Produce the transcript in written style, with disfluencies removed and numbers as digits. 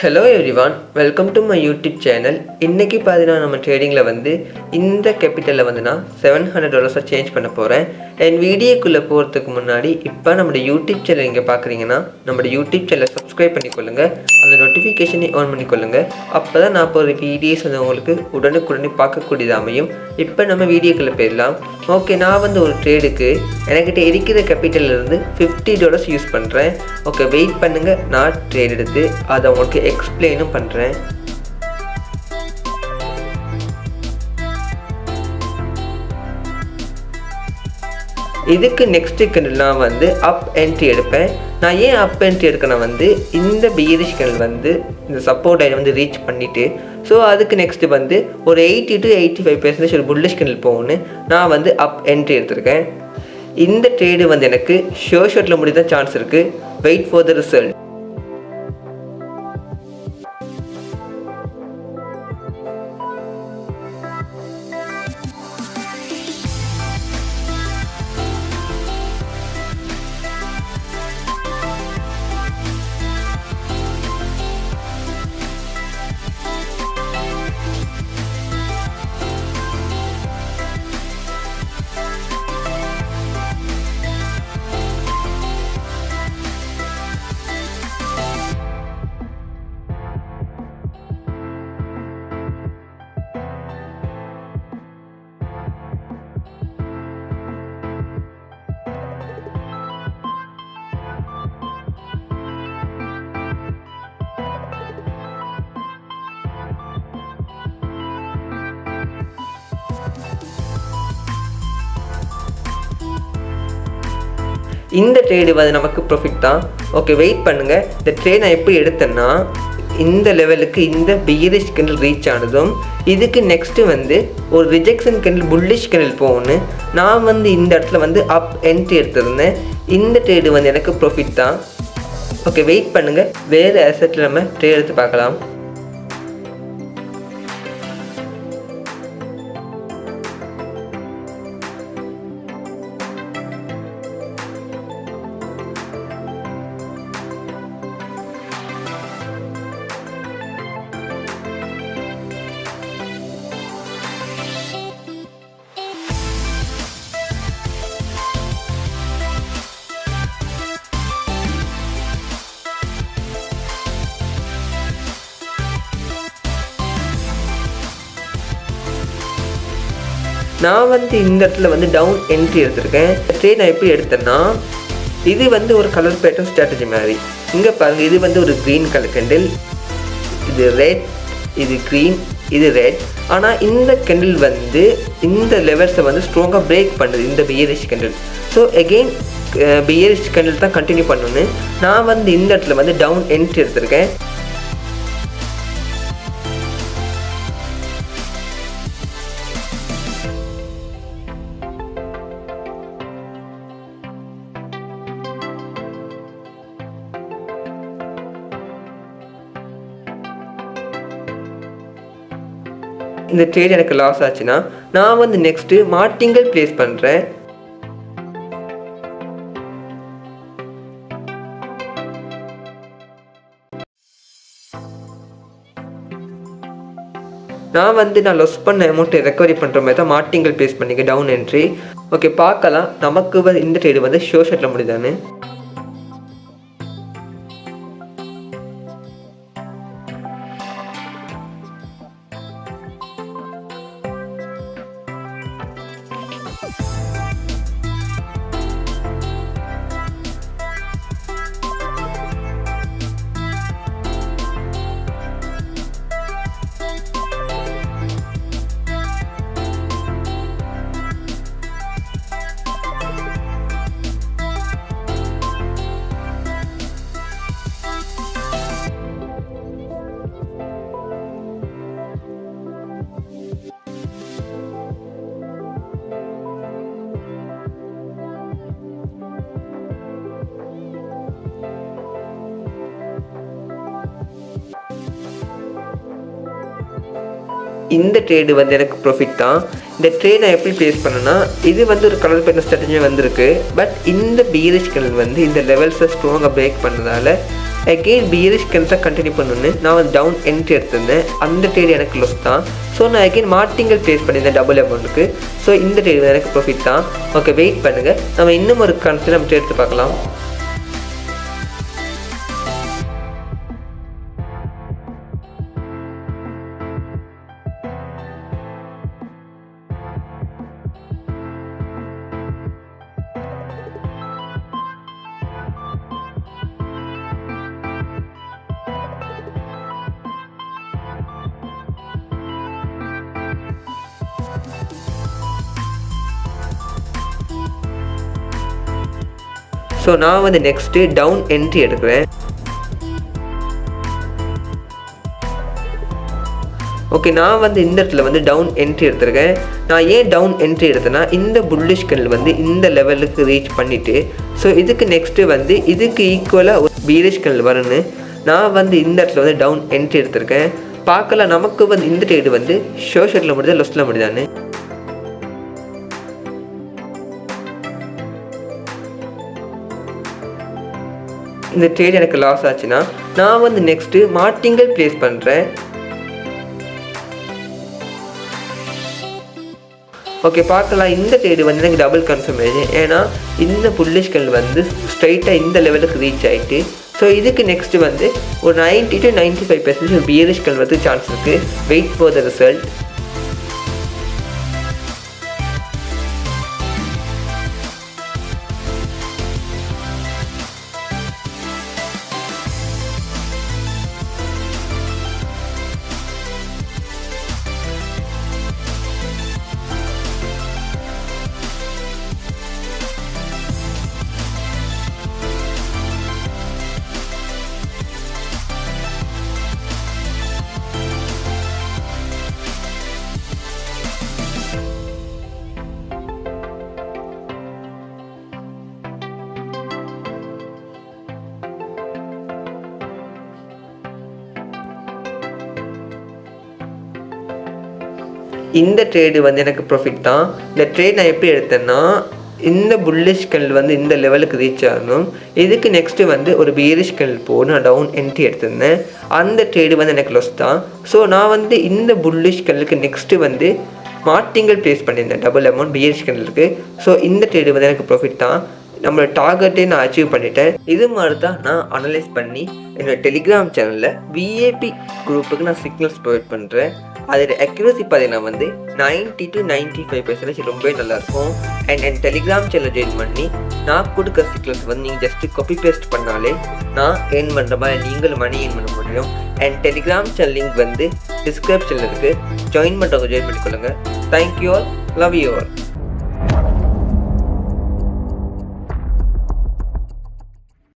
Hello everyone, welcome to my YouTube channel. இன்றைக்கி பார்த்தீங்கன்னா நம்ம ட்ரேடிங்கில் வந்து இந்த கேபிட்டலில் வந்து நான் $700 சேஞ்ச் பண்ண போகிறேன். என் வீடியோக்குள்ளே போகிறதுக்கு முன்னாடி இப்போ நம்மளோட யூடியூப் சேனல் இங்கே பார்க்குறீங்கன்னா நம்மளோட யூடியூப் சேனலை சப்ஸ்கிரைப் பண்ணிக்கொள்ளுங்கள், அந்த நோட்டிஃபிகேஷனை ஆன் பண்ணிக்கொள்ளுங்கள். அப்போ தான் நான் போகிற வீடியோஸ் வந்து உங்களுக்கு உடனுக்குடனே பார்க்கக்கூடியது அமையும். இப்போ நம்ம வீடியோக்குள்ளே போயிடலாம். ஓகே, நான் வந்து ஒரு ட்ரேடுக்கு என்கிட்ட இருக்கிற கேபிட்டல்லேருந்து $50 யூஸ் பண்ணுறேன். ஓகே, வெயிட் பண்ணுங்கள், நான் ட்ரேட் எடுத்து அதை உங்களுக்கு எக்ஸ்பிளைனும் பண்ணுறேன். இதுக்கு நெக்ஸ்ட் நான் வந்து அப் என்ட்ரி எடுப்பேன். நான் ஏன் அப் என்ட்ரி எடுக்கணும் வந்து இந்த பியரிஷ் கேண்டில் வந்து இந்த சப்போர்ட் லைனை வந்து ரீச் பண்ணிவிட்டு ஸோ அதுக்கு நெக்ஸ்ட்டு வந்து ஒரு 80 to 85% ஒரு புல்லிஷ் கேண்டில் போகணுன்னு நான் வந்து அப் என்ட்ரி எடுத்திருக்கேன். இந்த ட்ரேடு வந்து எனக்கு ஷார்ட்டில் முடிய தான் சான்ஸ் இருக்குது. Wait for the result. இந்த ட்ரேடு வந்து நமக்கு ப்ராஃபிட் தான். ஓகே, வெயிட் பண்ணுங்கள். இந்த ட்ரேட் நான் எப்படி எடுத்தேன்னா இந்த லெவலுக்கு இந்த பியரிஷ் கேண்டில் ரீச் ஆனதும் இதுக்கு நெக்ஸ்ட்டு வந்து ஒரு ரிஜெக்ஷன் கேண்டில் புல்லிஷ் கேண்டில் போகணும். நான் வந்து இந்த இடத்துல வந்து அப் என்ட்ரி எடுத்திருந்தேன். இந்த ட்ரேடு வந்து எனக்கு ப்ராஃபிட் தான். ஓகே, வெயிட் பண்ணுங்கள், வேறு அசெட்டில் நம்ம ட்ரேட் எடுத்து பார்க்கலாம். நான் வந்து இந்த இடத்துல வந்து டவுன் என்ட்ரி எடுத்திருக்கேன். ட்ரேட் நான் எப்படி எடுத்தேன்னா இது வந்து ஒரு கலர் பேட்டர்ன் ஸ்ட்ராட்டஜி மாதிரி. இங்கே பாருங்கள், இது வந்து ஒரு க்ரீன் கலர் கேண்டில், இது ரெட், இது க்ரீன், இது ரெட். ஆனால் இந்த கேண்டில் வந்து இந்த லெவல்ஸை வந்து ஸ்ட்ராங்காக பிரேக் பண்ணுது இந்த bearish candle. So again bearish candle தான் கண்டினியூ பண்ணணுன்னு நான் வந்து இந்த இடத்துல வந்து டவுன் என்ட்ரி எடுத்திருக்கேன். இந்த ட்ரேட் எனக்கு லாஸ் ஆச்சுன்னா நான் வந்து நெக்ஸ்ட்டு மார்டிங்கல் ப்ளேஸ் பண்ணுறேன். நான் லாஸ் பண்ண அமௌண்ட்டை ரெக்கவரி பண்ணுற மாதிரி தான் மார்டிங்கல் ப்ளேஸ் பண்ணிக்க டவுன் என்ட்ரி. ஓகே, பார்க்கலாம் நமக்கு இந்த ட்ரேடு வந்து ஷார்ட்டில் முடியுதான்னு. இந்த ட்ரேடு வந்து எனக்கு ப்ராஃபிட் தான். இந்த ட்ரேட் நான் எப்படி ப்ளேஸ் பண்ணேன்னா, இது வந்து ஒரு கலர் பேட்டர்ன் ஸ்ட்ராட்டஜி வந்திருக்கு. பட் இந்த பீரிஷ் கலர் வந்து இந்த லெவல்ஸை ஸ்ட்ராங்காக பிரேக் பண்ணதால் அகெயின் பியரிஷ் கேண்டில் தான் கண்டினியூ பண்ணணுன்னு நான் வந்து டவுன் என்ட்ரி எடுத்திருந்தேன். அந்த ட்ரேட் எனக்கு லாஸ் தான். ஸோ நான் அகெயின் மார்டிங்கல் ப்ளேஸ் பண்ணியிருந்தேன் டபுள் அமௌண்ட்டுக்கு. ஸோ இந்த ட்ரேட் எனக்கு ப்ராஃபிட் தான். ஓகே, வெயிட் பண்ணுங்கள், நம்ம இன்னும் ஒரு கணக்கு நம்ம ட்ரேட் எடுத்து பார்க்கலாம். ஸோ நான் வந்து நெக்ஸ்ட்டு டவுன் என்ட்ரி எடுக்கிறேன். ஓகே, நான் வந்து இந்த இடத்துல வந்து டவுன் என்ட்ரி எடுத்திருக்கேன். நான் ஏன் டவுன் என்ட்ரி எடுத்தேன்னா இந்த புல்லிஷ் கேண்டில் வந்து இந்த லெவலுக்கு ரீச் பண்ணிவிட்டு ஸோ இதுக்கு நெக்ஸ்ட்டு வந்து இதுக்கு ஈக்குவலாக ஒரு பீரிஷ் கேண்டில் வரும்னு நான் வந்து இந்த இடத்துல வந்து டவுன் என்ட்ரி எடுத்திருக்கேன். பார்க்கலாம் நமக்கு வந்து இந்த ட்ரேடு வந்து ஷோஷரில் முடியுதா லொஸ்ட்டில் முடியுதான்னு. இந்த ட்ரேட் எனக்கு லாஸ் ஆச்சுன்னா நான் வந்து நெக்ஸ்ட்டு மார்டிங்கல் ப்ளேஸ் பண்ணுறேன். ஓகே, பார்க்கலாம் இந்த ட்ரேடு வந்து எனக்கு டபுள் கன்ஃபர்மேஷன். ஏன்னா இந்த புல்லிஷ் கேண்டில் வந்து ஸ்ட்ரைட்டாக இந்த லெவலுக்கு ரீச் ஆகிட்டு ஸோ இதுக்கு நெக்ஸ்ட்டு வந்து ஒரு 90 to 95% பியரிஷ் கேண்டில் வந்து சான்ஸ் இருக்குது. Wait for the result. இந்த ட்ரேடு வந்து எனக்கு ப்ராஃபிட் தான். இந்த ட்ரேட் நான் எப்படி எடுத்தேன்னா இந்த புல்லிஷ் கேண்டில் வந்து இந்த லெவலுக்கு ரீச் ஆகணும். இதுக்கு நெக்ஸ்ட்டு வந்து ஒரு பியரிஷ் கேண்டில் போட்டு நான் டவுன் என்ட்ரி எடுத்திருந்தேன். அந்த ட்ரேடு வந்து எனக்கு லாஸ் தான். ஸோ நான் வந்து இந்த புல்லிஷ் கேண்டிலுக்கு நெக்ஸ்ட்டு வந்து மார்டிங்கல் ப்ளேஸ் பண்ணியிருந்தேன் டபுள் அமௌண்ட் பியரிஷ் கேண்டிலுக்கு. ஸோ இந்த ட்ரேடு வந்து எனக்கு ப்ராஃபிட் தான். நம்மளோட டார்கெட்டே நான் அச்சீவ் பண்ணிட்டேன். இது மாதிரி தான் நான் அனலைஸ் பண்ணி என்னோடய டெலிகிராம் சேனலில் விஏபி குரூப்புக்கு நான் சிக்னல்ஸ் ப்ரொவைட் பண்ணுறேன். அதோட அக்யூரசி பார்த்தீங்கன்னா வந்து 90 to 95% ரொம்பவே நல்லாயிருக்கும். And N Telegram channel join பண்ணி நான் கொடுக்குற சிக்னல்ஸ் வந்து நீங்கள் ஜஸ்ட்டு காப்பி பேஸ்ட் பண்ணாலே நான் ஏர்ன் பண்ணுற மாதிரி நீங்களும் மணி ஏர்ன் பண்ண முடியும். அண்ட் டெலிகிராம் சேனல் லிங்க் வந்து டிஸ்கிரிப்ஷனில் இருக்குது. ஜாயின் பண்ணுறவங்க ஜாயின் பண்ணிக்கொள்ளுங்கள். Thank you all, love you all.